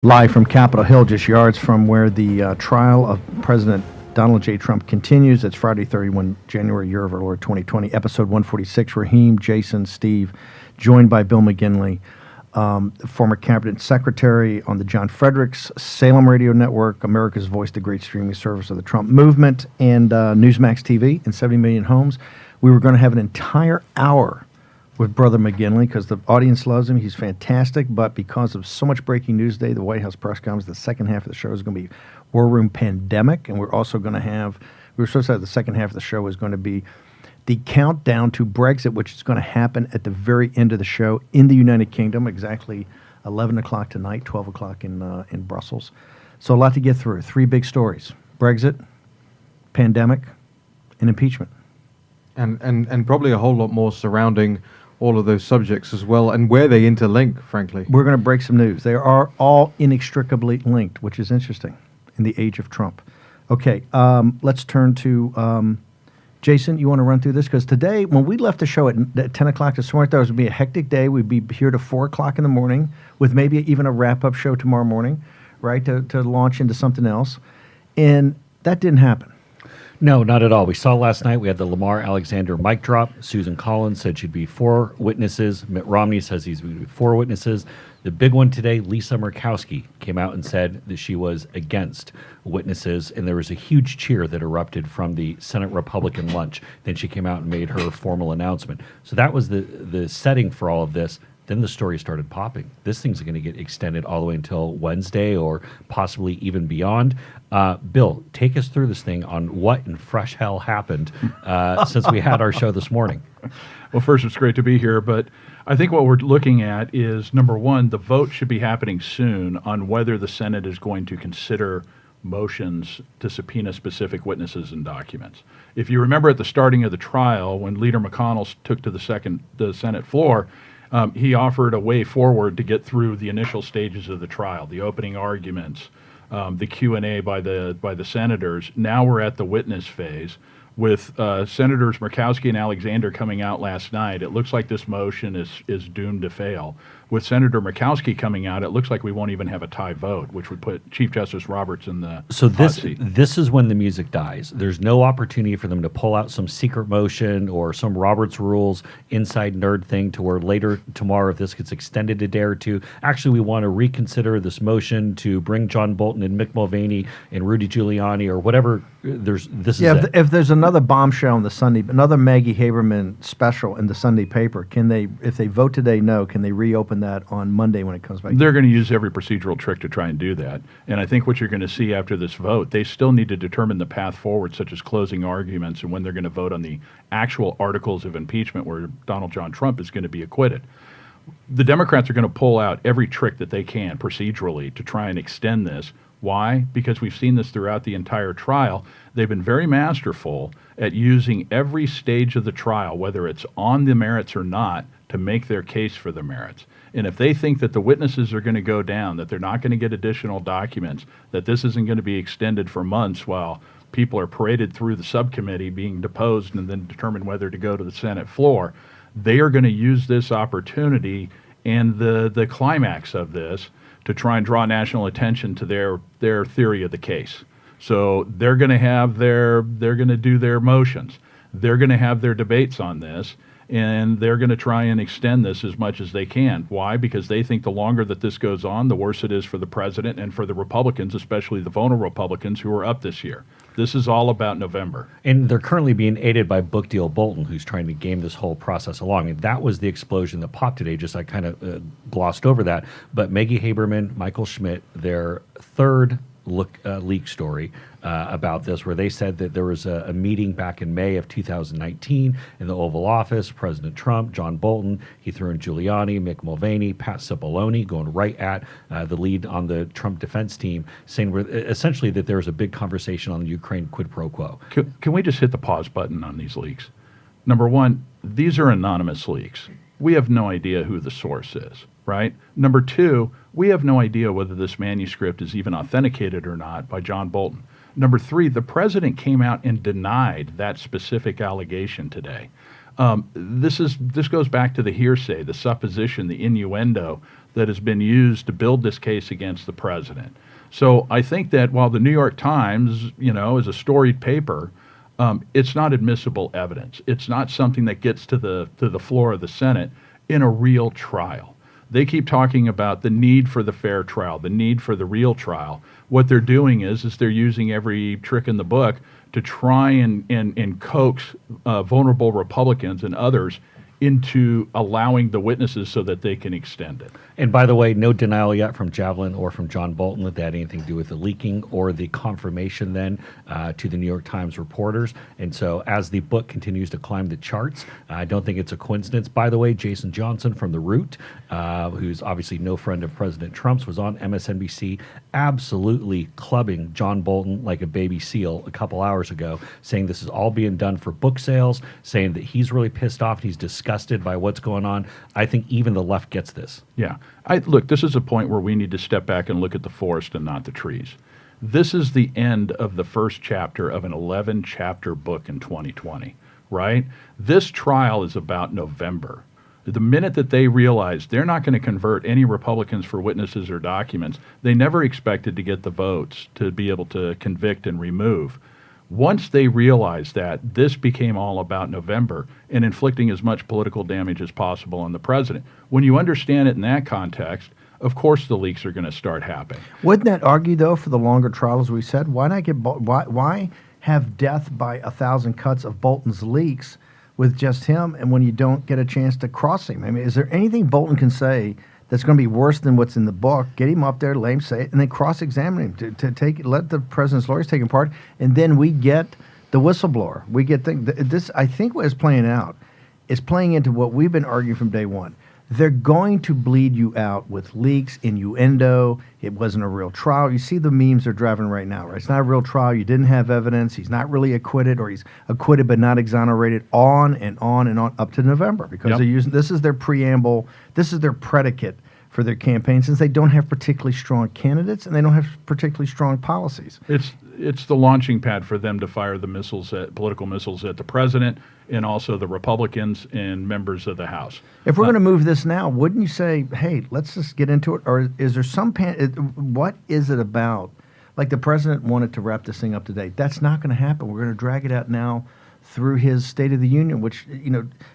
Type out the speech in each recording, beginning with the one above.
Live from Capitol Hill, just yards from where the trial of President Donald J. Trump continues. It's Friday, 31 January, year of our Lord 2020, episode 146. Raheem, Jason, Steve, joined by Bill McGinley, former cabinet secretary on the John Fredericks Salem Radio Network, America's Voice, the great streaming service of the Trump movement, and Newsmax TV and 70 million homes. We were going to have an entire hour with Brother McGinley because the audience loves him. He's fantastic, but because of so much breaking news today, the White House press conference, the second half of the show is going to be War Room Pandemic, and we're also going to have, we were supposed to have the second half of the show is going to be the countdown to Brexit, which is going to happen at the very end of the show in the United Kingdom, exactly 11 o'clock tonight, 12 o'clock in Brussels. So a lot to get through. Three big stories: Brexit, pandemic, and impeachment. And probably a whole lot more surrounding all of those subjects as well, and where they interlink, frankly. We're going to break some news. They are all inextricably linked, which is interesting in the age of Trump. Okay, let's turn to Jason. You want to run through this? Because today, when we left the show at 10 o'clock this morning, I thought it was going to be a hectic day. We'd be here to 4 o'clock in the morning with maybe even a wrap-up show tomorrow morning, right, to launch into something else. And that didn't happen. No, not at all. We saw last night, we had the Lamar Alexander mic drop. Susan Collins said she'd be 4 witnesses. Mitt Romney says he's going to be 4 witnesses. The big one today, Lisa Murkowski came out and said that she was against witnesses, and there was a huge cheer that erupted from the Senate Republican lunch. Then she came out and made her formal announcement. So that was the setting for all of this. Then the story started popping. This thing's going to get extended all the way until Wednesday or possibly even beyond. Bill, take us through this thing on what in fresh hell happened since we had our show this morning. Well, first, it's great to be here, but I think what we're looking at is, number one, the vote should be happening soon on whether the Senate is going to consider motions to subpoena specific witnesses and documents. If you remember at the starting of the trial, when Leader McConnell took to the Senate floor, he offered a way forward to get through the initial stages of the trial, the opening arguments, the Q&A by the senators. Now we're at the witness phase. With Senators Murkowski and Alexander coming out last night, it looks like this motion is doomed to fail. With Senator Murkowski coming out, it looks like we won't even have a tie vote, which would put Chief Justice Roberts in the hot seat. This is when the music dies. There's no opportunity for them to pull out some secret motion or some Roberts Rules inside nerd thing to where later tomorrow, if this gets extended a day or two, actually we want to reconsider this motion to bring John Bolton and Mick Mulvaney and Rudy Giuliani or whatever. If there's another bombshell in the Sunday, another Maggie Haberman special in the Sunday paper, can they, if they vote today no, can they reopen that on Monday when it comes back? They're going to use every procedural trick to try and do that. And I think what you're going to see after this vote, they still need to determine the path forward, such as closing arguments and when they're going to vote on the actual articles of impeachment where Donald John Trump is going to be acquitted. The Democrats are going to pull out every trick that they can procedurally to try and extend this. Why? Because we've seen this throughout the entire trial. They've been very masterful at using every stage of the trial, whether it's on the merits or not, to make their case for the merits. And if they think that the witnesses are going to go down, that they're not going to get additional documents, that this isn't going to be extended for months while people are paraded through the subcommittee being deposed and then determine whether to go to the Senate floor, they are going to use this opportunity and the climax of this to try and draw national attention to their theory of the case. So they're going to do their motions. They're going to have their debates on this, and they're going to try and extend this as much as they can. Why? Because they think the longer that this goes on, the worse it is for the president and for the Republicans, especially the vulnerable Republicans who are up this year. This is all about November. And they're currently being aided by Book Deal Bolton, who's trying to game this whole process along. And that was the explosion that popped today. Just I kind of glossed over that. But Maggie Haberman, Michael Schmidt, their third leak story about this, where they said that there was a meeting back in May of 2019 in the Oval Office. President Trump, John Bolton, he threw in Giuliani, Mick Mulvaney, Pat Cipollone, going right at the lead on the Trump defense team, saying essentially that there was a big conversation on the Ukraine quid pro quo. Can we just hit the pause button on these leaks? Number one, these are anonymous leaks. We have no idea who the source is, right? Number two, we have no idea whether this manuscript is even authenticated or not by John Bolton. Number three, the president came out and denied that specific allegation today. This goes back to the hearsay, the supposition, the innuendo, that has been used to build this case against the president. So I think that while the New York Times, is a storied paper, it's not admissible evidence. It's not something that gets to the floor of the Senate in a real trial. They keep talking about the need for the fair trial, the need for the real trial. What they're doing is they're using every trick in the book to try and coax vulnerable Republicans and others into allowing the witnesses so that they can extend it. And by the way, no denial yet from Javelin or from John Bolton that had anything to do with the leaking or the confirmation then to the New York Times reporters. And so as the book continues to climb the charts, I don't think it's a coincidence. By the way, Jason Johnson from The Root, who's obviously no friend of President Trump's, was on MSNBC absolutely clubbing John Bolton like a baby seal a couple hours ago, saying this is all being done for book sales, saying that he's really pissed off and he's disgusted by what's going on. I think even the left gets this. Yeah. Look, this is a point where we need to step back and look at the forest and not the trees. This is the end of the first chapter of an 11-chapter book in 2020, right? This trial is about November. The minute that they realized they're not going to convert any Republicans for witnesses or documents, they never expected to get the votes to be able to convict and remove. Once they realized that, this became all about November and inflicting as much political damage as possible on the president. When you understand it in that context, of course the leaks are going to start happening. Wouldn't that argue, though, for the longer trial, as we said? Why not why have death by 1,000 cuts of Bolton's leaks with just him, and when you don't get a chance to cross him? I mean, is there anything Bolton can say that's going to be worse than what's in the book? Get him up there, let him say it, and then cross-examine him to let the president's lawyers take him part, and then we get the whistleblower. We get this. I think what is playing out is playing into what we've been arguing from day one. They're going to bleed you out with leaks, innuendo. It wasn't a real trial. You see the memes they're driving right now, right? It's not a real trial. You didn't have evidence. He's not really acquitted, or he's acquitted but not exonerated, on and on and on up to November, because they're using this is their preamble. This is their predicate for their campaign, since they don't have particularly strong candidates and they don't have particularly strong policies. It's the launching pad for them to fire the political missiles at the president and also the Republicans and members of the House. If we're going to move this now, wouldn't you say, hey, let's just get into it? Or is there some what is it about? Like the president wanted to wrap this thing up today. That's not going to happen. We're going to drag it out now through his State of the Union, which,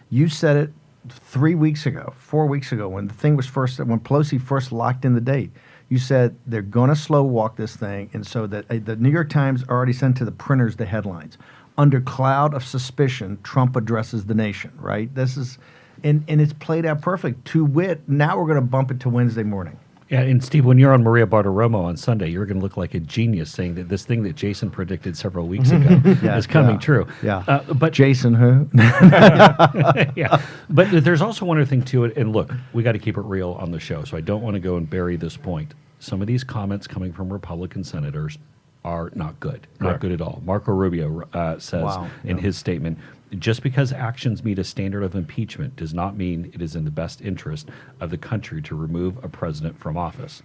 you said it 4 weeks ago, when the thing was when Pelosi first locked in the date. You said they're going to slow walk this thing, and so that the New York Times already sent to the printers the headlines. Under cloud of suspicion, Trump addresses the nation, right? This is, and it's played out perfect. To wit, now we're going to bump it to Wednesday morning. Yeah, and Steve, when you're on Maria Bartiromo on Sunday, you're going to look like a genius saying that this thing that Jason predicted several weeks ago is coming true. Yeah. But Jason who? yeah. But there's also one other thing to it. And look, we got to keep it real on the show. So I don't want to go and bury this point. Some of these comments coming from Republican senators are not good. Not good at all. Marco Rubio says in his statement, just because actions meet a standard of impeachment does not mean it is in the best interest of the country to remove a president from office.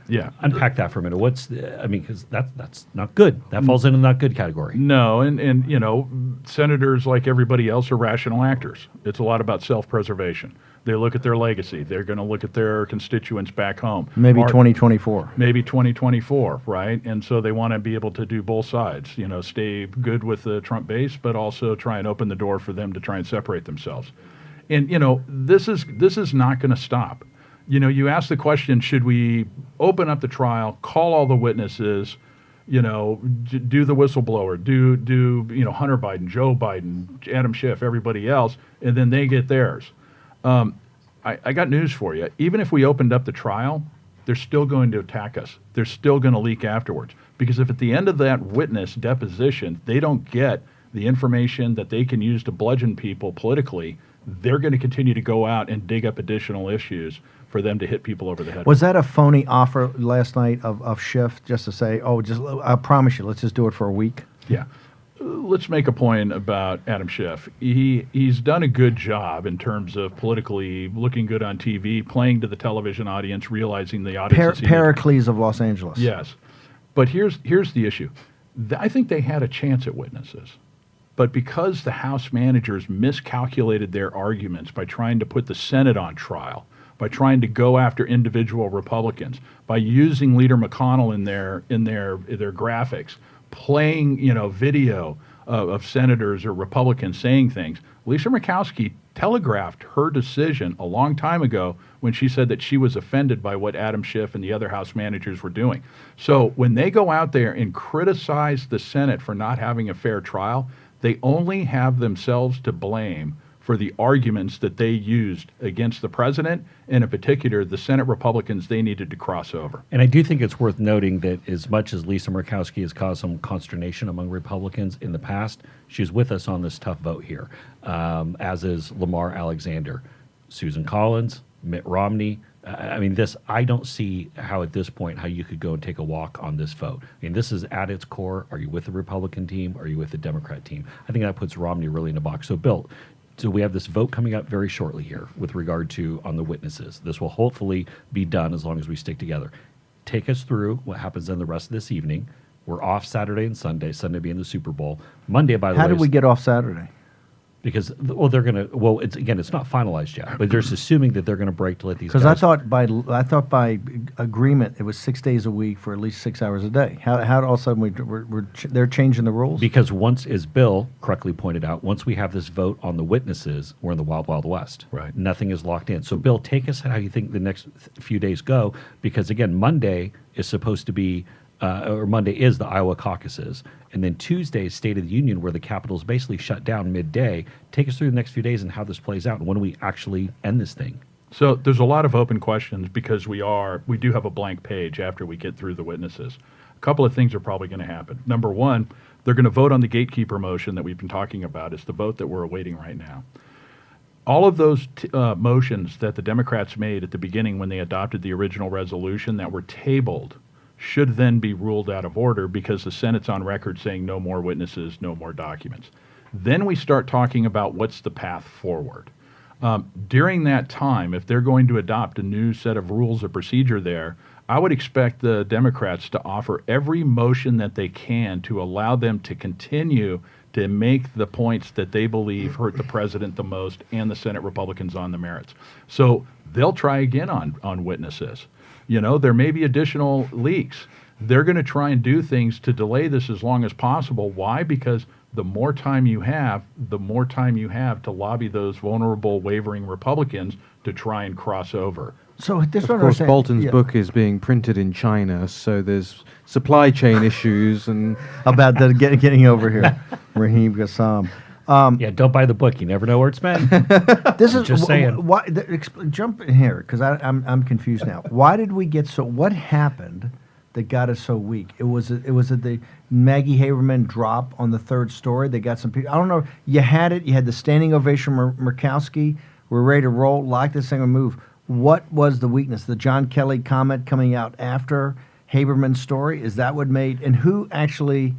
Yeah. Unpack that for a minute. Because that's not good. That falls into the not good category. No, and senators, like everybody else, are rational actors. It's a lot about self-preservation. They look at their legacy. They're going to look at their constituents back home. Maybe 2024. Maybe 2024, right? And so they want to be able to do both sides, stay good with the Trump base, but also try and open the door for them to try and separate themselves. And, this is not going to stop. You ask the question, should we open up the trial, call all the witnesses, do the whistleblower, do Hunter Biden, Joe Biden, Adam Schiff, everybody else, and then they get theirs. I got news for you. Even if we opened up the trial, they're still going to attack us. They're still going to leak afterwards. Because if at the end of that witness deposition, they don't get the information that they can use to bludgeon people politically, they're going to continue to go out and dig up additional issues for them to hit people over the head. Was that a phony offer last night of Schiff just to say, I promise you, let's just do it for a week? Yeah. Let's make a point about Adam Schiff. He's done a good job in terms of politically looking good on TV, playing to the television audience, realizing the audience. Pericles of Los Angeles. Yes. But here's the issue. I think they had a chance at witnesses. But because the House managers miscalculated their arguments by trying to put the Senate on trial, by trying to go after individual Republicans, by using Leader McConnell in their graphics, playing video of senators or Republicans saying things. Lisa Murkowski telegraphed her decision a long time ago when she said that she was offended by what Adam Schiff and the other House managers were doing. So when they go out there and criticize the Senate for not having a fair trial, they only have themselves to blame for the arguments that they used against the president, and in particular, the Senate Republicans they needed to cross over. And I do think it's worth noting that as much as Lisa Murkowski has caused some consternation among Republicans in the past, she's with us on this tough vote here, as is Lamar Alexander, Susan Collins, Mitt Romney. I don't see how at this point how you could go and take a walk on this vote. I mean, this is at its core. Are you with the Republican team? Are you with the Democrat team? I think that puts Romney really in a box. So, Bill, so we have this vote coming up very shortly here with regard to on the witnesses. This will hopefully be done as long as we stick together. Take us through what happens in the rest of this evening. We're off Saturday and Sunday, Sunday being the Super Bowl. Monday, by the way. How did we get off Saturday? Because, they're going to, it's not finalized yet, but they're just assuming that they're going to break to let these Because guys. I thought by agreement it was 6 days a week for at least 6 hours a day. How all of a sudden they're changing the rules? Because once, as Bill correctly pointed out, once we have this vote on the witnesses, we're in the wild, wild west. Right. Nothing is locked in. So, Bill, take us how you think the next few days go, because, again, Monday is supposed to be, or Monday is the Iowa caucuses, and then Tuesday is State of the Union, where the Capitol is basically shut down midday. Take us through the next few days and how this plays out, and when do we actually end this thing? So there's a lot of open questions because we do have a blank page after we get through the witnesses. A couple of things are probably going to happen. Number one, they're going to vote on the gatekeeper motion that we've been talking about. It's the vote that we're awaiting right now. All of those motions that the Democrats made at the beginning when they adopted the original resolution that were tabled should then be ruled out of order because the Senate's on record saying no more witnesses, no more documents. Then we start talking about what's the path forward. During that time, if they're going to adopt a new set of rules of procedure there, I would expect the Democrats to offer every motion that they can to allow them to continue to make the points that they believe hurt the president the most and the Senate Republicans on the merits. So they'll try again on witnesses. There may be additional leaks. They're going to try and do things to delay this as long as possible. Why? Because the more time you have to lobby those vulnerable, wavering Republicans to try and cross over. So this Of one course, I'm saying- Bolton's yeah. book is being printed in China, so there's supply chain issues and about the getting over here, Raheem Gassam. Yeah, don't buy the book. You never know where it's been. This is Just saying. Why, jump in here because I'm confused now. Why did we get so? What happened that got us so weak? It was the Maggie Haberman drop on the third story. They got some people. I don't know. You had it. You had the standing ovation. Murkowski. We're ready to roll. Like this thing and move. What was the weakness? The John Kelly comment coming out after Haberman's story. Is that what made? And who actually?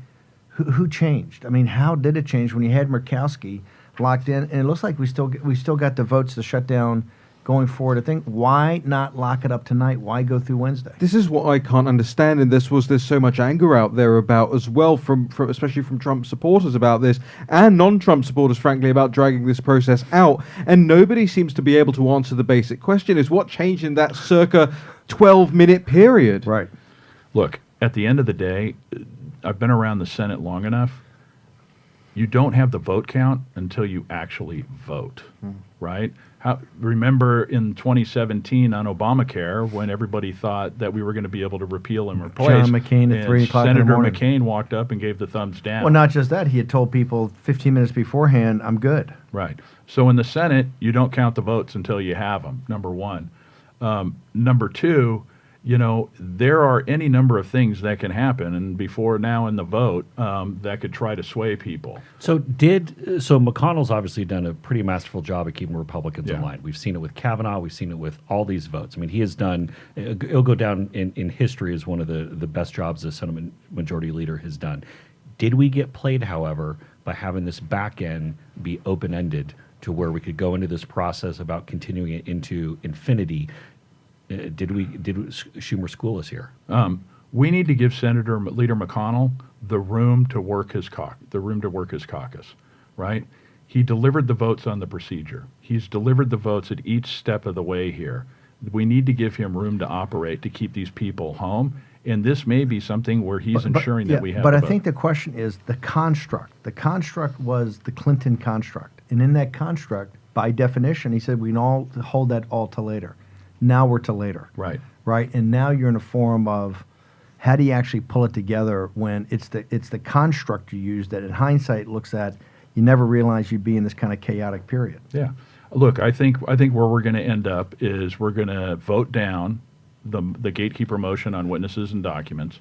Who changed? I mean, how did it change when you had Murkowski locked in? And it looks like we still got the votes to shut down going forward. I think why not lock it up tonight? Why go through Wednesday? this is what I can't understand. And there's so much anger out there about as well, from especially from Trump supporters about this, and non-Trump supporters, frankly, about dragging this process out. And nobody seems to be able to answer the basic question: is what changed in that circa 12-minute period? Right. Look, at the end of the day, I've been around the Senate long enough. You don't have the vote count until you actually vote, right? Remember in 2017 on Obamacare when everybody thought that we were going to be able to repeal and replace. John McCain at and 3 o'clock in the Senator morning. McCain walked up and gave the thumbs down. Well, not just that. He had told people 15 minutes beforehand, "I'm good." Right. So in the Senate, you don't count the votes until you have them, number one. Number two, there are any number of things that can happen, and before now in the vote, that could try to sway people. So McConnell's obviously done a pretty masterful job of keeping Republicans in Yeah. line. We've seen it with Kavanaugh. We've seen it with all these votes. I mean, he has done. It'll go down in history as one of the best jobs the Senate Majority Leader has done. Did we get played, however, by having this back end be open ended to where we could go into this process about continuing it into infinity? Did Schumer school us here? We need to give Senator Leader McConnell the room to work his caucus, right? He delivered the votes on the procedure. He's delivered the votes at each step of the way here. We need to give him room to operate to keep these people home. And this may be something where he's ensuring that we have. But I the vote. think the question is the construct. The construct was the Clinton construct. And in that construct, by definition, he said we can all hold that all to later. Now we're to later. Right. Right? And now you're in a forum of how do you actually pull it together when it's the construct you use that in hindsight looks at you never realized you'd be in this kind of chaotic period. Yeah. Look, I think where we're going to end up is we're going to vote down the gatekeeper motion on witnesses and documents.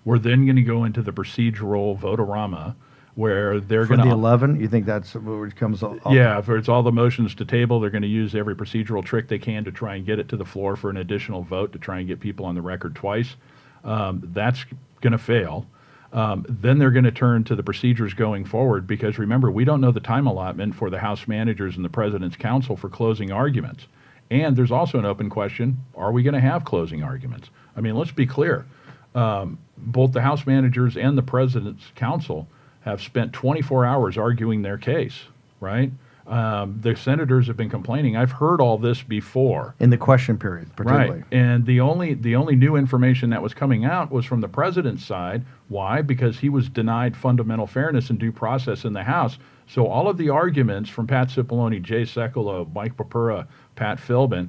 We're then going to go into the procedural vote-a-rama where they're For going the to 11, you think that's where it comes all? Yeah, if it's all the motions to table, they're going to use every procedural trick they can to try and get it to the floor for an additional vote to try and get people on the record twice. That's going to fail. Then they're going to turn to the procedures going forward because remember, we don't know the time allotment for the House managers and the President's counsel for closing arguments. And there's also an open question, are we going to have closing arguments? I mean, let's be clear. Both the House managers and the President's counsel have spent 24 hours arguing their case, right? The senators have been complaining. I've heard all this before. In the question period, particularly. Right. And the only new information that was coming out was from the president's side. Why? Because he was denied fundamental fairness and due process in the House. So all of the arguments from Pat Cipollone, Jay Sekulow, Mike Popura, Pat Philbin,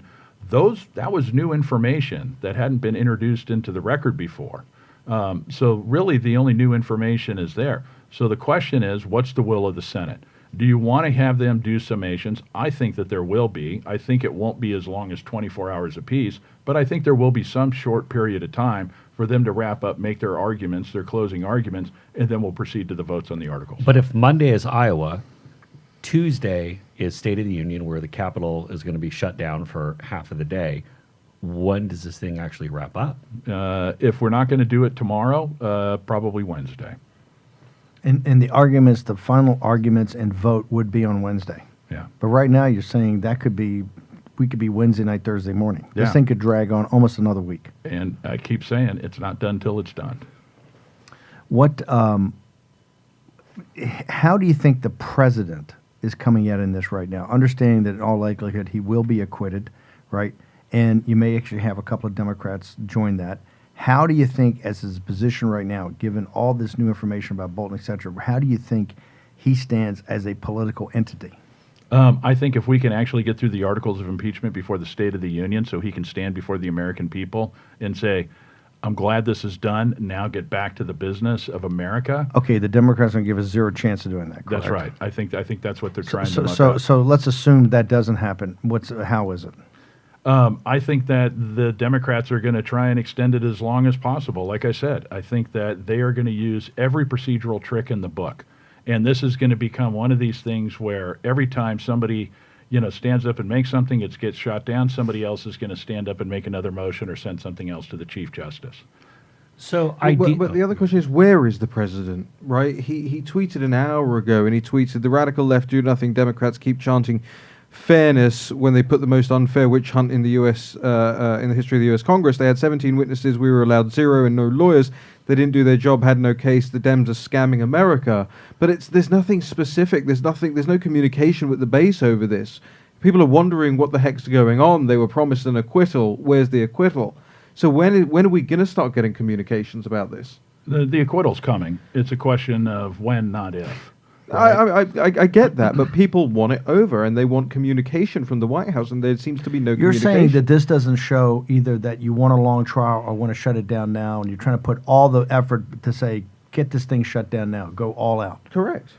that was new information that hadn't been introduced into the record before. So really the only new information is there. So the question is, what's the will of the Senate? Do you want to have them do summations? I think that there will be. I think it won't be as long as 24 hours apiece, but I think there will be some short period of time for them to wrap up, make their arguments, their closing arguments, and then we'll proceed to the votes on the articles. But if Monday is Iowa, Tuesday is State of the Union, where the Capitol is going to be shut down for half of the day. When does this thing actually wrap up? If we're not going to do it tomorrow, probably Wednesday. And the arguments, the final arguments and vote would be on Wednesday. Yeah. But right now you're saying we could be Wednesday night, Thursday morning. Yeah. This thing could drag on almost another week. And I keep saying it's not done till it's done. What, how do you think the president is coming out in this right now? Understanding that in all likelihood he will be acquitted, right? And you may actually have a couple of Democrats join that. How do you think, as his position right now, given all this new information about Bolton, et cetera, how do you think he stands as a political entity? I think if we can actually get through the articles of impeachment before the State of the Union so he can stand before the American people and say, I'm glad this is done, now get back to the business of America. Okay, the Democrats are going to give us zero chance of doing that, correct? That's right. I think that's what they're trying to muck So, up. so let's assume that doesn't happen. How is it? I think that the Democrats are going to try and extend it as long as possible. Like I said, I think that they are going to use every procedural trick in the book. And this is going to become one of these things where every time somebody, stands up and makes something, it gets shot down, somebody else is going to stand up and make another motion or send something else to the Chief Justice. So But the other question is, where is the president, right? He tweeted an hour ago, and he tweeted, the radical left do nothing, Democrats keep chanting fairness when they put the most unfair witch hunt in the U.S., in the history of the U.S. Congress. They had 17 witnesses, we were allowed 0 and no lawyers. They didn't do their job, had no case. The Dems are scamming America. But there's nothing specific. There's no communication with the base over this. People are wondering what the heck's going on. They were promised an acquittal. Where's the acquittal? So when are we going to start getting communications about this? The acquittal's coming. It's a question of when, not if. I get that, but people want it over, and they want communication from the White House, and there seems to be no You're communication. saying that this doesn't show either that you want a long trial or want to shut it down now, and you're trying to put all the effort to say, get this thing shut down now, go all out. Correct.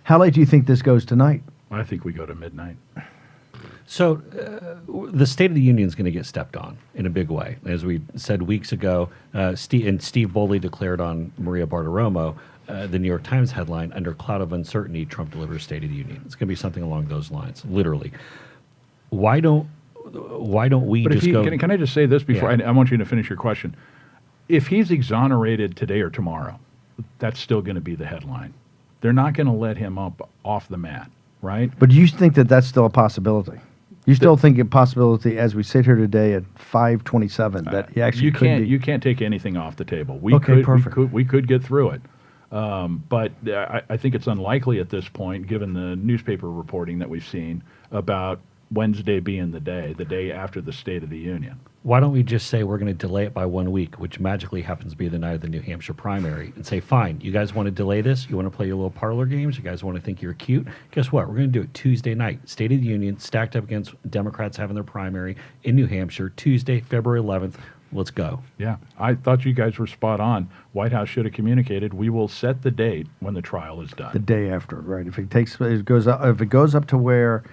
How late do you think this goes tonight? I think we go to midnight. So the State of the Union is going to get stepped on in a big way. As we said weeks ago, Steve boldly declared on Maria Bartiromo, the New York Times headline, under cloud of uncertainty, Trump delivers State of the Union. It's going to be something along those lines, literally. Why don't we But just go? Can I just say this before Yeah. I want you to finish your question? If he's exonerated today or tomorrow, that's still going to be the headline. They're not going to let him up off the mat, right? But do you think that that's still a possibility? You still think a possibility as we sit here today at 5:27 that he actually you can't take anything off the table. Okay, perfect. We could get through it. But I think it's unlikely at this point, given the newspaper reporting that we've seen about Wednesday being the day after the State of the Union. Why don't we just say we're going to delay it by 1 week, which magically happens to be the night of the New Hampshire primary, and say, fine, you guys want to delay this? You want to play your little parlor games? You guys want to think you're cute? Guess what? We're going to do it Tuesday night. State of the Union, stacked up against Democrats having their primary in New Hampshire, Tuesday, February 11th. Let's go. Yeah, I thought you guys were spot on. White House should have communicated, we will set the date when the trial is done. The day after, right? If it goes up to where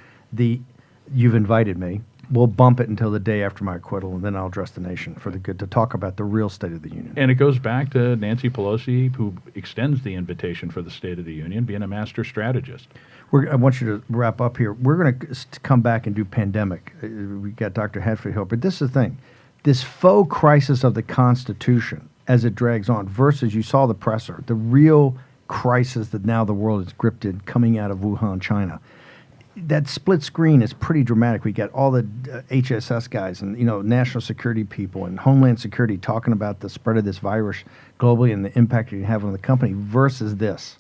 you've invited me, we'll bump it until the day after my acquittal, and then I'll address the nation to talk about the real State of the Union. And it goes back to Nancy Pelosi, who extends the invitation for the State of the Union, being a master strategist. I want you to wrap up here. We're going to come back and do pandemic. We got Dr. Hatfield here, but this is the thing. This faux crisis of the Constitution, as it drags on, versus, you saw the presser, the real crisis that now the world is gripped in coming out of Wuhan, China. That split screen is pretty dramatic. We got all the HSS guys and national security people and Homeland Security talking about the spread of this virus globally and the impact it can have on the company versus this.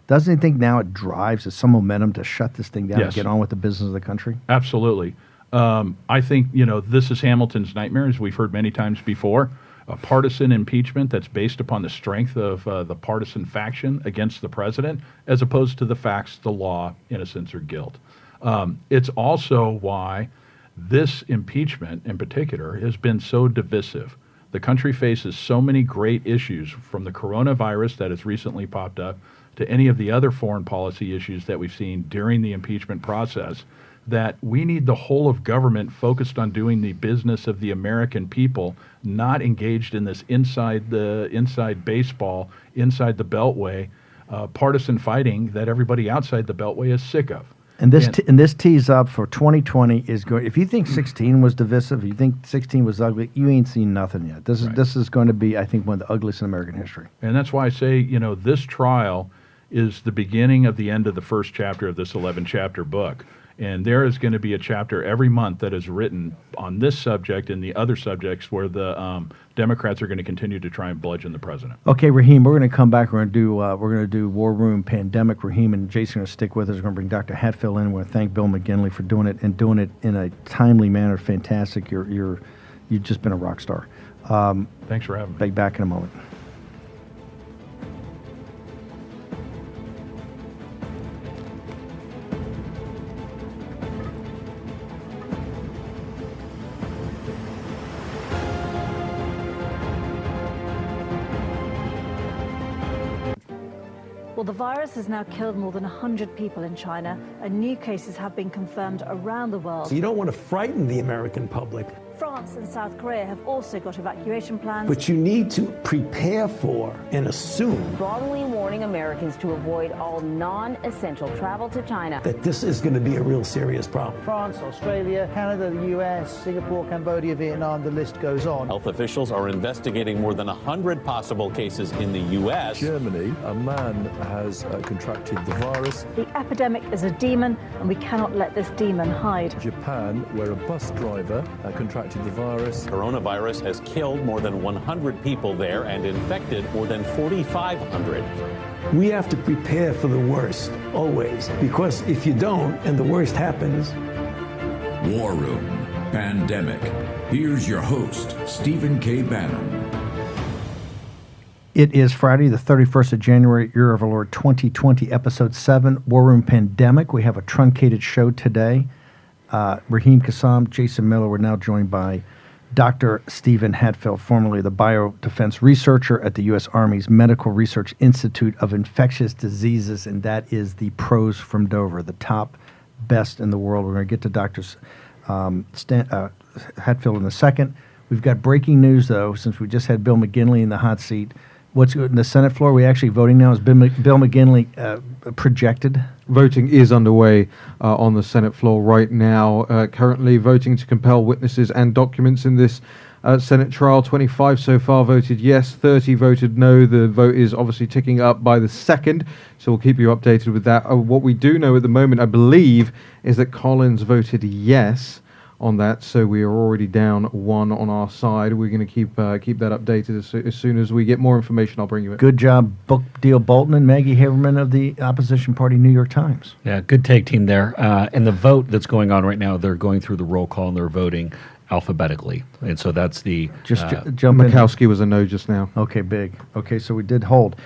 Doesn't he think now it drives some momentum to shut this thing down and get on with the business of the country? Absolutely. I think this is Hamilton's nightmare, as we've heard many times before. A partisan impeachment that's based upon the strength of the partisan faction against the president, as opposed to the facts, the law, innocence, or guilt. It's also why this impeachment in particular has been so divisive. The country faces so many great issues, from the coronavirus that has recently popped up to any of the other foreign policy issues that we've seen during the impeachment process, that we need the whole of government focused on doing the business of the American people, not engaged in this inside baseball, inside the Beltway, partisan fighting that everybody outside the Beltway is sick of. And this tees up for 2020 is going. If you think 16 was divisive, if you think 16 was ugly, you ain't seen nothing yet. This is going to be, I think, one of the ugliest in American history. And that's why I say, this trial is the beginning of the end of the first chapter of this 11-chapter book. And there is going to be a chapter every month that is written on this subject and the other subjects where the Democrats are going to continue to try and bludgeon the president. Okay, Raheem, we're going to come back. We're going to do War Room Pandemic. Raheem and Jason are going to stick with us. We're going to bring Dr. Hatfield in. We're going to thank Bill McGinley for doing it and doing it in a timely manner. Fantastic. You've just been a rock star. Thanks for having me. Be back in a moment. Well, the virus has now killed more than 100 people in China, and new cases have been confirmed around the world. So you don't want to frighten the American public. France and South Korea have also got evacuation plans. But you need to prepare for and assume strongly warning Americans to avoid all non-essential travel to China. That this is going to be a real serious problem. France, Australia, Canada, the US, Singapore, Cambodia, Vietnam, the list goes on. Health officials are investigating more than 100 possible cases in the U.S. Germany, a man has contracted the virus. The epidemic is a demon, and we cannot let this demon hide. Japan, where a bus driver contracted the virus. Coronavirus has killed more than 100 people there and infected more than 4,500. We have to prepare for the worst, always, because if you don't and the worst happens. War Room Pandemic. Here's your host, Stephen K. Bannon. It is Friday, the 31st of January, year of our Lord 2020, episode 7, War Room Pandemic. We have a truncated show today. Raheem Kassam, Jason Miller. We're now joined by Dr. Stephen Hatfield, formerly the biodefense researcher at the U.S. Army's Medical Research Institute of Infectious Diseases, and that is the pros from Dover, the top best in the world. We're going to get to Dr. Hatfield in a second. We've got breaking news, though, since we just had Bill McGinley in the hot seat. What's in the Senate floor? We're actually voting now. Is Bill McGinley projected? Voting is underway on the Senate floor right now. Currently voting to compel witnesses and documents in this Senate trial. 25 so far voted yes, 30 voted no. The vote is obviously ticking up by the second, so we'll keep you updated with that. What we do know at the moment, I believe, is that Collins voted yes on that. So we are already down 1 on our side. We're going to keep that updated as soon as we get more information. I'll bring you it. Good job, Book Deal Bolton and Maggie Haberman of the opposition party New York Times. Yeah, good take team there. And the vote that's going on right now, they're going through the roll call and they're voting alphabetically. And so that's the... Jump in. Mikowski was a no just now. Okay, big. Okay, so we did hold.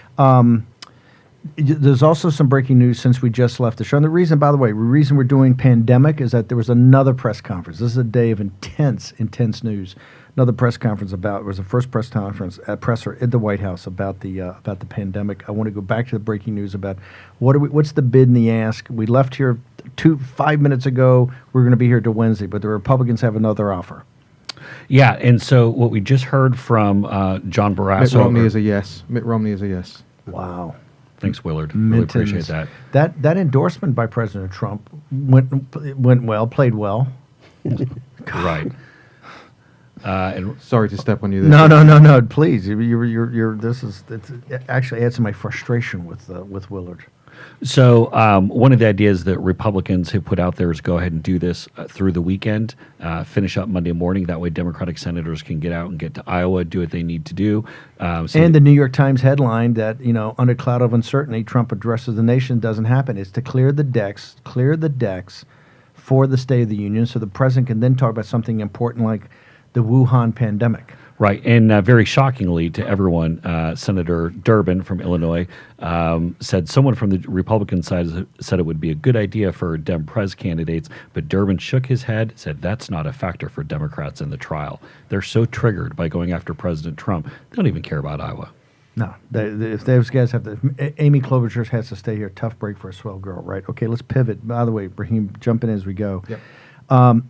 There's also some breaking news since we just left the show. And the reason, by the way, we're doing pandemic is that there was another press conference. This is a day of intense news. Another press conference it was the first press conference presser at the White House about the pandemic. I want to go back to the breaking news about what's the bid and the ask. We left here 5 minutes ago. We're going to be here till Wednesday, but the Republicans have another offer. Yeah, and so what we just heard from John Barrasso. Mitt Romney is a yes. Mitt Romney is a yes. Wow. Thanks, Willard. Really appreciate that. That endorsement by President Trump went well, played well. Right. And sorry to step on you there. No. Please, it actually adds to my frustration with Willard. So one of the ideas that Republicans have put out there is go ahead and do this through the weekend, finish up Monday morning. That way Democratic senators can get out and get to Iowa, do what they need to do. And the New York Times headline that, under cloud of uncertainty, Trump addresses the nation doesn't happen. It's to clear the decks for the State of the Union so the president can then talk about something important like the Wuhan pandemic. Right, and very shockingly to everyone, Senator Durbin from Illinois said someone from the Republican side said it would be a good idea for Dem-Pres candidates, but Durbin shook his head, said that's not a factor for Democrats in the trial. They're so triggered by going after President Trump, they don't even care about Iowa. No, if those guys have to, Amy Klobuchar has to stay here. Tough break for a swell girl, right? Okay, let's pivot. By the way, Raheem, jump in as we go. Yep.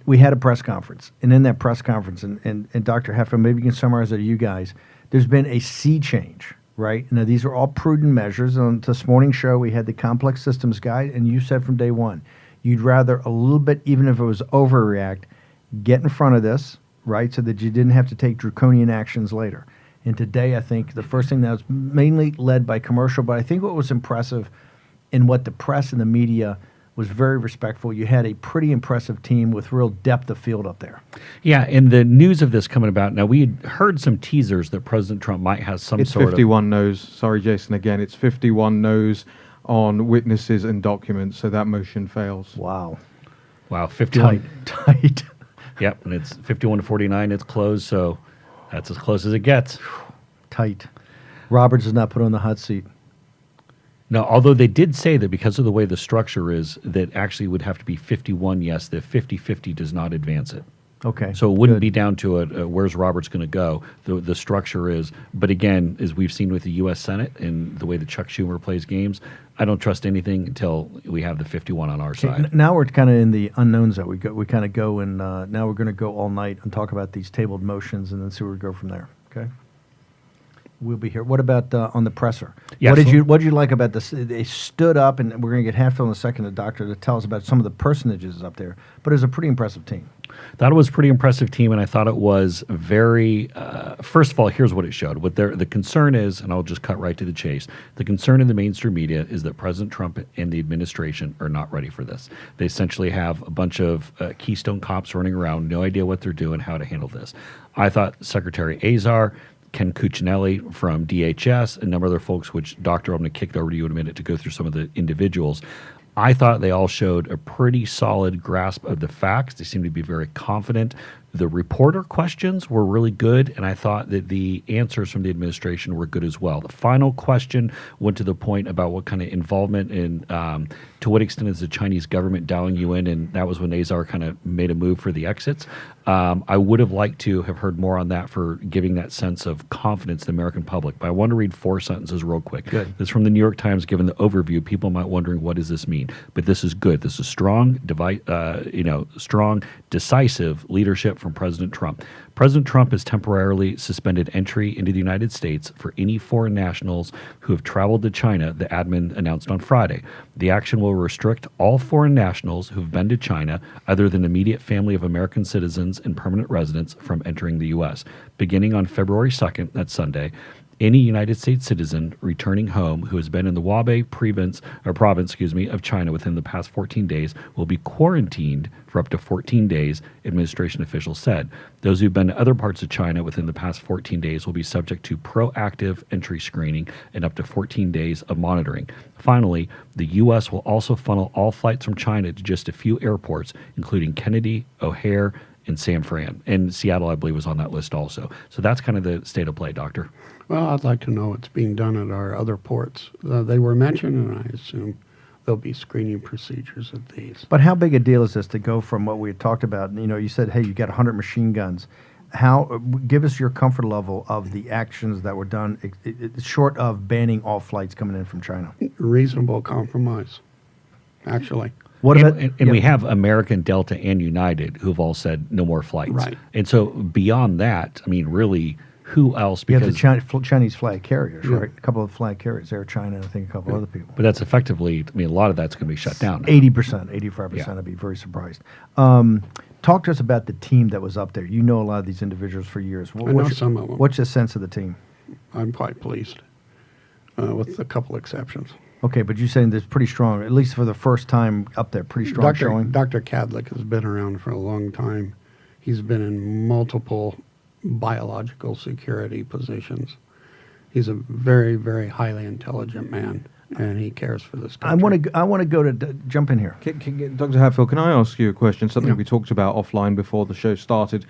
We had a press conference, and in that press conference, and Dr. Heffer, maybe you can summarize it to you guys, there's been a sea change, right? Now, these are all prudent measures. On this morning's show, we had the complex systems guide, and you said from day one, you'd rather a little bit, even if it was overreact, get in front of this, right, so that you didn't have to take draconian actions later. And today, I think the first thing that was mainly led by commercial, but I think what was impressive in what the press and the media was very respectful. You had a pretty impressive team with real depth of field up there. Yeah, and the news of this coming about, now we had heard some teasers that President Trump might have some it's sort 51 no's. Sorry, Jason, again. It's 51 no's on witnesses and documents, so that motion fails. Wow. 51. Tight. Yep, and it's 51-49. It's closed, so that's as close as it gets. Tight. Roberts is not put on the hot seat. No, although they did say that because of the way the structure is, that actually would have to be 51 yes, the 50-50 does not advance it. Okay. So it wouldn't be down to where's Roberts going to go. The structure is, but again, as we've seen with the U.S. Senate and the way that Chuck Schumer plays games, I don't trust anything until we have the 51 on our side. Now we're kind of in the unknowns that we kind of go, and now we're going to go all night and talk about these tabled motions and then see where we go from there. Okay. We'll be here. What about on the presser? Yes. What did you like about this? They stood up, and we're going to get Hatfield in a second, the doctor, to tell us about some of the personages up there. But it was a pretty impressive team. Thought it was a pretty impressive team, and I thought it was very. First of all, here's what it showed. What the concern is, and I'll just cut right to the chase. The concern in the mainstream media is that President Trump and the administration are not ready for this. They essentially have a bunch of Keystone cops running around, no idea what they're doing, how to handle this. I thought Secretary Azar, Ken Cuccinelli from DHS, and a number of other folks, which, Doctor, I'm going to kick it over to you in a minute to go through some of the individuals. I thought they all showed a pretty solid grasp of the facts. They seemed to be very confident. The reporter questions were really good, and I thought that the answers from the administration were good as well. The final question went to the point about what kind of involvement in, to what extent is the Chinese government dialing you in, and that was when Azar kind of made a move for the exits. I would have liked to have heard more on that for giving that sense of confidence to the American public, but I want to read 4 sentences real quick. Good. This is from the New York Times, given the overview. People might wondering, what does this mean? But this is good. This is strong, strong, decisive leadership from President Trump. President Trump has temporarily suspended entry into the United States for any foreign nationals who have traveled to China, the admin announced on Friday. The action will restrict all foreign nationals who've been to China, other than immediate family of American citizens and permanent residents, from entering the U.S. Beginning on February 2nd, that's Sunday, Any United States citizen returning home who has been in the Hubei province of China within the past 14 days will be quarantined for up to 14 days, administration officials said. Those who've been to other parts of China within the past 14 days will be subject to proactive entry screening and up to 14 days of monitoring. Finally, the U.S. will also funnel all flights from China to just a few airports, including Kennedy, O'Hare, and San Fran. And Seattle, I believe, was on that list also. So that's kind of the state of play, Doctor. Well, I'd like to know what's being done at our other ports. They were mentioned, and I assume there'll be screening procedures at these. But how big a deal is this to go from what we had talked about? You know, you said, hey, you got 100 machine guns. Give us your comfort level of the actions that were done, short of banning all flights coming in from China. Reasonable compromise, actually. We have American, Delta, and United who've all said no more flights. Right. And so beyond that, I mean, really, who else? You Because have the Chinese flag carriers, right? A couple of flag carriers. Air China, and I think a couple other people. But that's effectively, I mean, a lot of that's going to be shut down now. 80%, 85%. I'd be very surprised. Talk to us about the team that was up there. You know a lot of these individuals for years. I know some of them. What's your sense of the team? I'm quite pleased, with a couple exceptions. Okay, but you're saying there's pretty strong, at least for the first time up there, pretty strong showing? Dr. Cadlick has been around for a long time. He's been in multiple biological security positions. He's a very, very highly intelligent man, and he cares for this country. I want to go to jump in here. Dr. Hatfield, can I ask you a question? Something we talked about offline before the show started,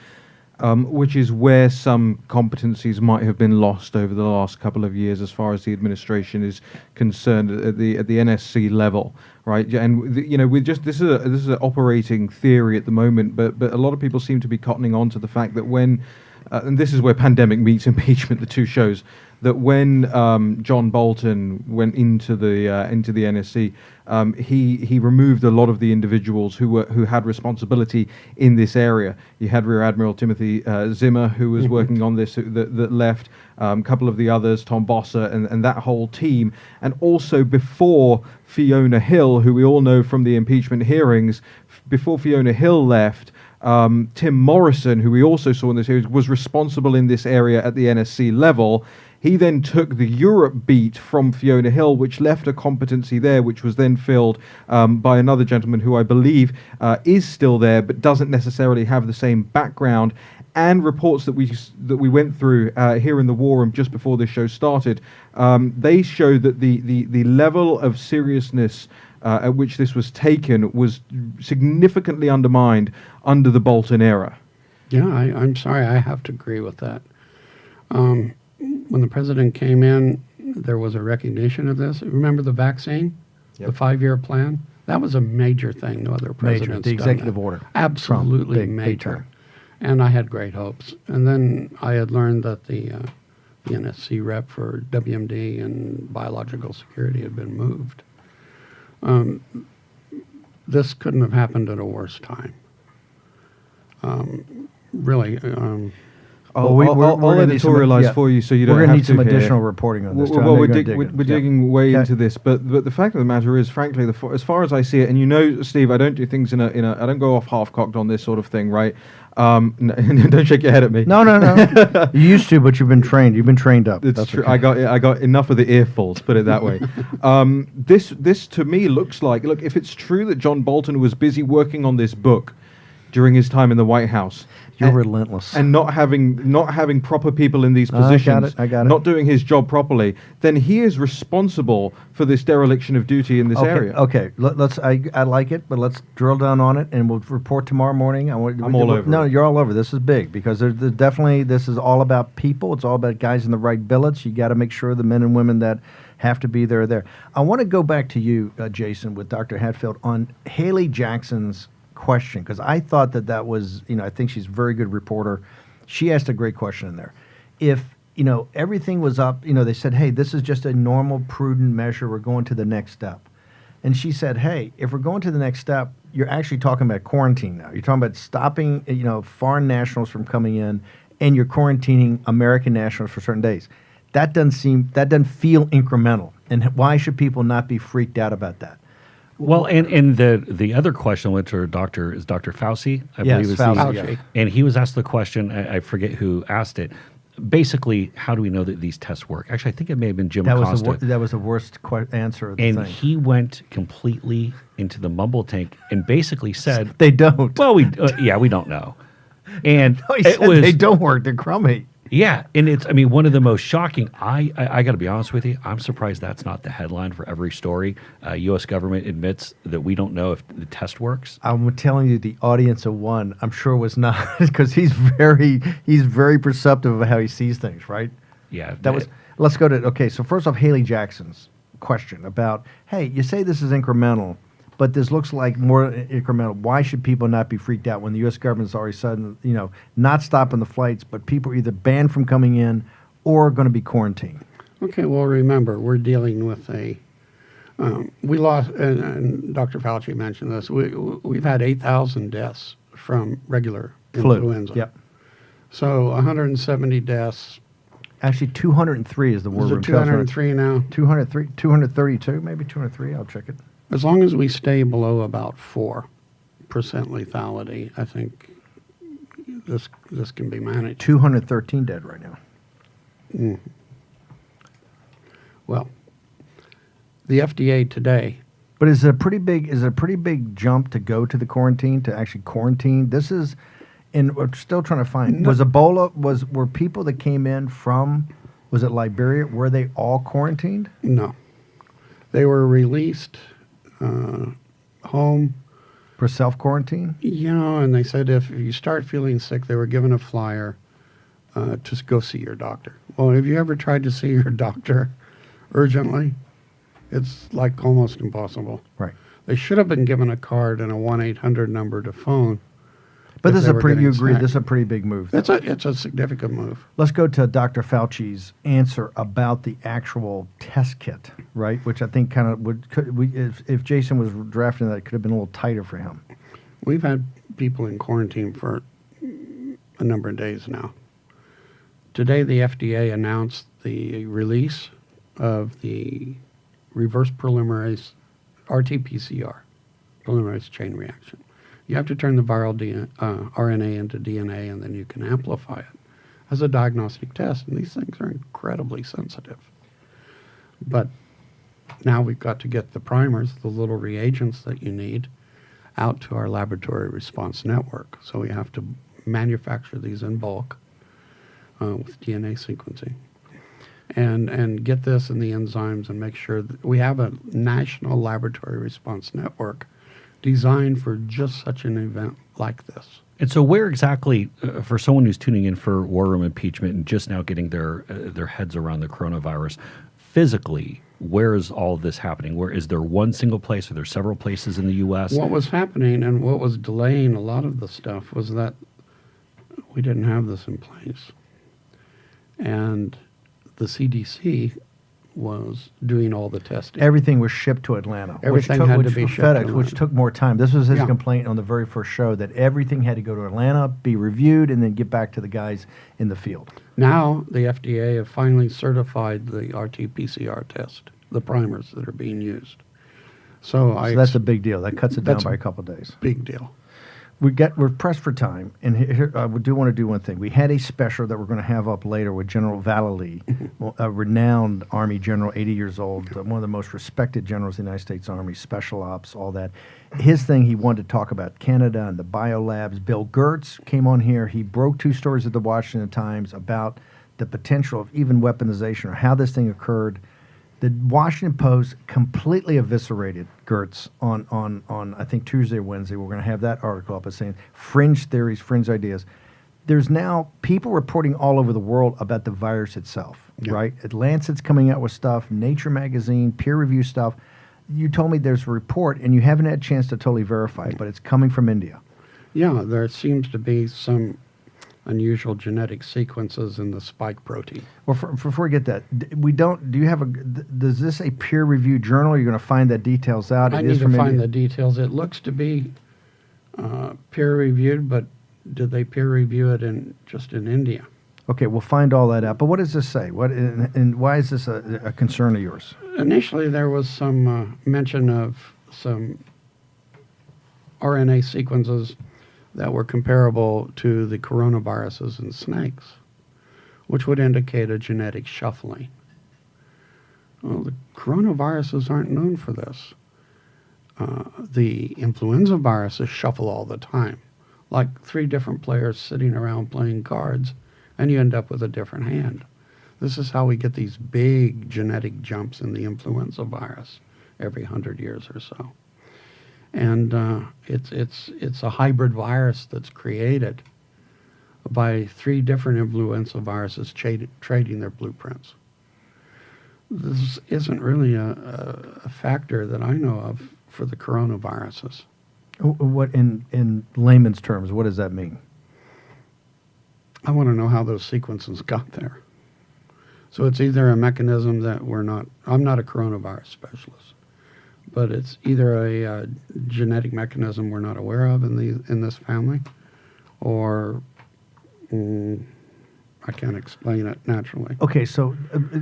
which is where some competencies might have been lost over the last couple of years, as far as the administration is concerned at the NSC level, right? And this is an operating theory at the moment, but a lot of people seem to be cottoning on to the fact that when and this is where pandemic meets impeachment, the two shows, that when John Bolton went into the NSC, he removed a lot of the individuals who had responsibility in this area. You had Rear Admiral Timothy Zimmer, who was working on this, that left. A couple of the others, Tom Bosser, and that whole team. And also before Fiona Hill, who we all know from the impeachment hearings, before Fiona Hill left, Tim Morrison, who we also saw in this series, was responsible in this area at the NSC level. He then took the Europe beat from Fiona Hill, which left a competency there, which was then filled by another gentleman who I believe is still there, but doesn't necessarily have the same background. And reports that we went through here in the War Room just before this show started, they show that the level of seriousness at which this was taken was significantly undermined under the Bolton era. Yeah, I'm sorry, I have to agree with that. When the president came in, there was a recognition of this. Remember the vaccine, the 5-year plan? That was a major thing. No other president's the done executive that. order. Absolutely Trump, big major. time. And I had great hopes. And then I had learned that the NSC rep for WMD and biological security had been moved. This couldn't have happened at a worse time. Really. I'll editorialize for you so you don't have to. We're going to need some additional reporting on this. Well, we're digging way into this, but the fact of the matter is, frankly, as far as I see it, and you know, Steve, I don't do things in a I don't go off half-cocked on this sort of thing, right? Don't shake your head at me. No. You used to, but you've been trained. You've been trained up. It's true. Okay. I got enough of the earfuls, put it that way. This to me looks like, look, if it's true that John Bolton was busy working on this book during his time in the White House, you're relentless, and not having proper people in these positions, I got it. Not doing his job properly, then he is responsible for this dereliction of duty in this area. Okay, let's. I like it, but let's drill down on it, and we'll report tomorrow morning. I'm all over. No, you're all over. This is big because there's definitely, this is all about people. It's all about guys in the right billets. You got to make sure the men and women that have to be there are there. I want to go back to you, Jason, with Dr. Hatfield on Haley Jackson's question, because I thought that was, I think she's a very good reporter. She asked a great question in there. If, everything was up, they said, hey, this is just a normal, prudent measure. We're going to the next step. And she said, hey, if we're going to the next step, you're actually talking about quarantine now. You're talking about stopping, foreign nationals from coming in, and you're quarantining American nationals for certain days. That doesn't feel incremental. And why should people not be freaked out about that? Well, and the other question went to her doctor, is Dr. Fauci, I believe is Fauci. and he was asked the question, I forget who asked it, basically, how do we know that these tests work? Actually, I think it may have been Jim Acosta. That was the worst answer of the And thing. he went completely into the mumble tank and basically said, They don't. "Well, we don't know." And No, he said they don't work. They're crummy. Yeah, and it's, I mean, one of the most shocking. I got to be honest with you. I'm surprised that's not the headline for every story. U.S. government admits that we don't know if the test works. I'm telling you, the audience of one, I'm sure was not, because he's very perceptive of how he sees things, right? Yeah. Let's go to, okay, so first off, Haley Jackson's question about, hey, you say this is incremental, but this looks like more incremental. Why should people not be freaked out when the U.S. government's already sudden, not stopping the flights, but people are either banned from coming in or going to be quarantined? Okay, well, remember, we're dealing with we lost, and Dr. Fauci mentioned this, we've had 8,000 deaths from regular influenza. Yep. So 170 deaths. Actually, 203 is the war Is it room. 203 now? 203, 232, maybe 203. I'll check it. As long as we stay below about 4% lethality, I think this can be managed. 213 dead right now. Mm. Well, the FDA today. But is it a pretty big jump to go to the quarantine, to actually quarantine? This is, and we're still trying to find, was Ebola, were people that came in from, was it Liberia, were they all quarantined? No. They were released home. For self-quarantine? And they said if you start feeling sick, they were given a flyer to go see your doctor. Well, have you ever tried to see your doctor urgently? It's like almost impossible. Right. They should have been given a card and a 1-800 number to phone. But this is you agree, this is a pretty big move. It's a significant move. Let's go to Dr. Fauci's answer about the actual test kit, right? Which I think kind of if Jason was drafting that, it could have been a little tighter for him. We've had people in quarantine for a number of days now. Today, the FDA announced the release of the reverse polymerase RT-PCR, polymerase chain reaction. You have to turn the viral RNA into DNA, and then you can amplify it as a diagnostic test. And these things are incredibly sensitive. But now we've got to get the primers, the little reagents that you need, out to our laboratory response network. So we have to manufacture these in bulk with DNA sequencing. And get this in the enzymes and make sure that we have a national laboratory response network designed for just such an event like this. And so where exactly, for someone who's tuning in for War Room Impeachment and just now getting their heads around the coronavirus, physically, where is all of this happening? Where is there one single place? Are there several places in the U.S.? What was happening and what was delaying a lot of the stuff was that we didn't have this in place. And the CDC was doing all the testing. Everything was shipped to Atlanta. Everything had to be shipped to Atlanta. Which took more time. This was his complaint on the very first show, that everything had to go to Atlanta, be reviewed, and then get back to the guys in the field. Now, the FDA have finally certified the RT-PCR test, the primers that are being used. So that's a big deal. That cuts it down by a couple of days. Big deal. We're pressed for time, and here, I do want to do one thing. We had a special that we're going to have up later with General Vallely, a renowned Army general, 80 years old, one of the most respected generals in the United States Army, special ops, all that. His thing, he wanted to talk about Canada and the biolabs. Bill Gertz came on here. He broke 2 stories at the Washington Times about the potential of even weaponization or how this thing occurred. The Washington Post completely eviscerated Gertz on I think Tuesday or Wednesday. We're going to have that article up as saying fringe theories, fringe ideas. There's now people reporting all over the world about the virus itself, right? Lancet's coming out with stuff, Nature magazine, peer review stuff. You told me there's a report, and you haven't had a chance to totally verify it, but it's coming from India. Yeah, there seems to be some unusual genetic sequences in the spike protein. Well, before we get that, does this a peer-reviewed journal? You're going to find that details out? I need to find the details. It looks to be peer-reviewed, but did they peer-review it just in India? Okay, we'll find all that out. But what does this say? And why is this a concern of yours? Initially, there was some mention of some RNA sequences that were comparable to the coronaviruses in snakes. which would indicate a genetic shuffling. Well, the coronaviruses aren't known for this. The influenza viruses shuffle all the time, like 3 different players sitting around playing cards, and you end up with a different hand. This is how we get these big genetic jumps in the influenza virus every 100 years or so. And it's a hybrid virus that's created by 3 different influenza viruses trading their blueprints. This isn't really a factor that I know of for the coronaviruses. What, in layman's terms, what does that mean? I want to know how those sequences got there. So it's either a mechanism that I'm not a coronavirus specialist, but it's either a genetic mechanism we're not aware of in this family, or I can't explain it naturally. Okay, so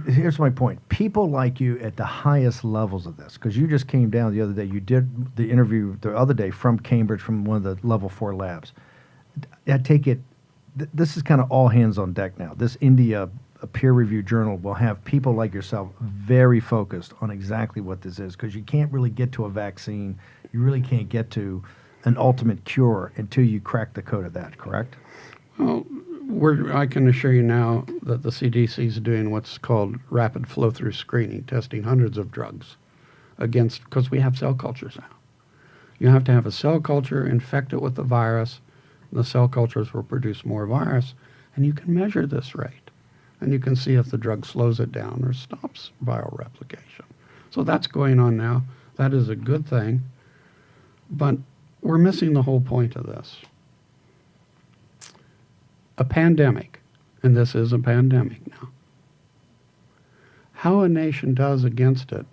here's my point. People like you at the highest levels of this, because you just came down the other day, you did the interview the other day from Cambridge, from one of the level 4 labs. I take it, this is kind of all hands on deck now. This India peer-reviewed journal will have people like yourself very focused on exactly what this is, because you can't really get to a vaccine, you really can't get to an ultimate cure until you crack the code of that, correct? Well, I can assure you now that the CDC is doing what's called rapid flow-through screening, testing hundreds of drugs because we have cell cultures now. You have to have a cell culture, infect it with the virus, and the cell cultures will produce more virus, and you can measure this rate. And you can see if the drug slows it down or stops viral replication. So that's going on now. That is a good thing. But we're missing the whole point of this. A pandemic, and this is a pandemic now. How a nation does against it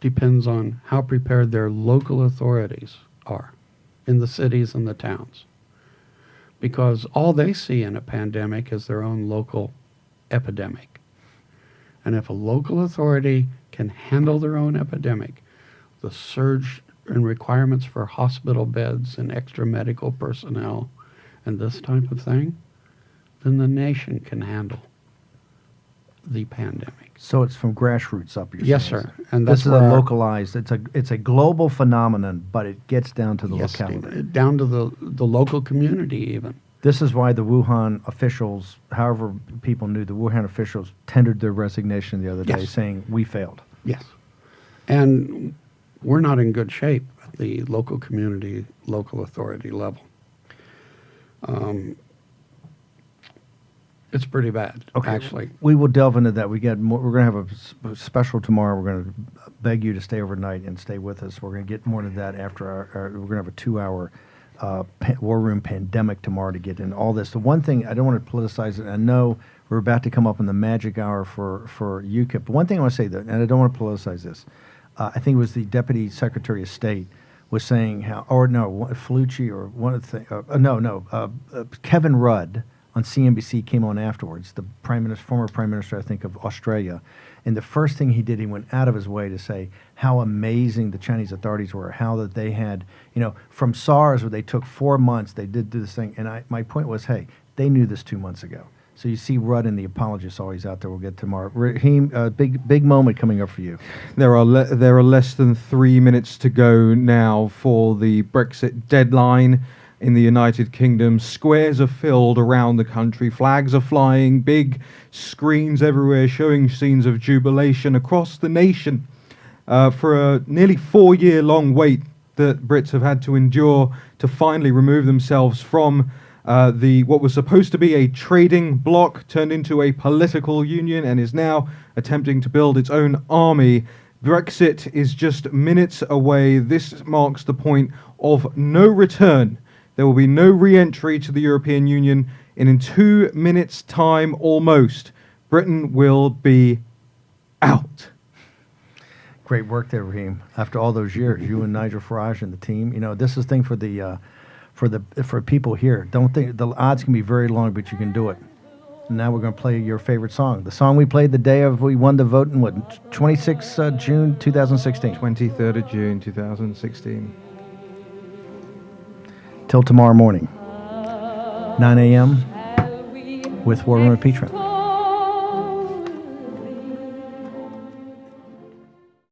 depends on how prepared their local authorities are in the cities and the towns. Because all they see in a pandemic is their own local epidemic. And if a local authority can handle their own epidemic, the surge in requirements for hospital beds and extra medical personnel and this type of thing, then the nation can handle the pandemic. So it's from grassroots up, you're Yes, saying? sir. And this that's is where a localized, it's a global phenomenon, but it gets down to the yes, locality. down to the local community even. This is why the Wuhan officials, however people knew, the Wuhan officials tendered their resignation the other day, Yes. saying, we failed. Yes. And we're not in good shape at the local community, local authority level. It's pretty bad, actually. We will delve into that. We're going to have a special tomorrow. We're going to beg you to stay overnight and stay with us. We're going to get more into that after we're going to have a 2-hour War Room pandemic tomorrow to get in all this. The one thing, I don't want to politicize it. I know we're about to come up in the magic hour for UKIP. But one thing I want to say, and I don't want to politicize this, I think it was the Deputy Secretary of State was saying how, or no, Felucci or one of the Kevin Rudd on CNBC came on afterwards, the former Prime Minister, I think, of Australia. And the first thing he did, he went out of his way to say how amazing the Chinese authorities were, how that they had, from SARS, where they took 4 months, they did do this thing. And my point was, hey, they knew this 2 months ago. So you see Rudd and the apologists always out there. We'll get tomorrow. Raheem, big moment coming up for you. There are less than 3 minutes to go now for the Brexit deadline in the United Kingdom. Squares are filled around the country. Flags are flying. Big screens everywhere showing scenes of jubilation across the nation for a nearly 4-year-long wait that Brits have had to endure to finally remove themselves from what was supposed to be a trading bloc turned into a political union and is now attempting to build its own army. Brexit is just minutes away. This marks the point of no return. There will be no re-entry to the European Union, and in 2 minutes' time almost, Britain will be out. Great work there, Raheem. After all those years, you and Nigel Farage and the team, this is the thing for people here. Don't think the odds can be very long, but you can do it. And now we're going to play your favorite song. The song we played the day we won the vote in 26 June 2016. 23rd of June 2016. Till tomorrow morning, 9 a.m. with war room impeachment.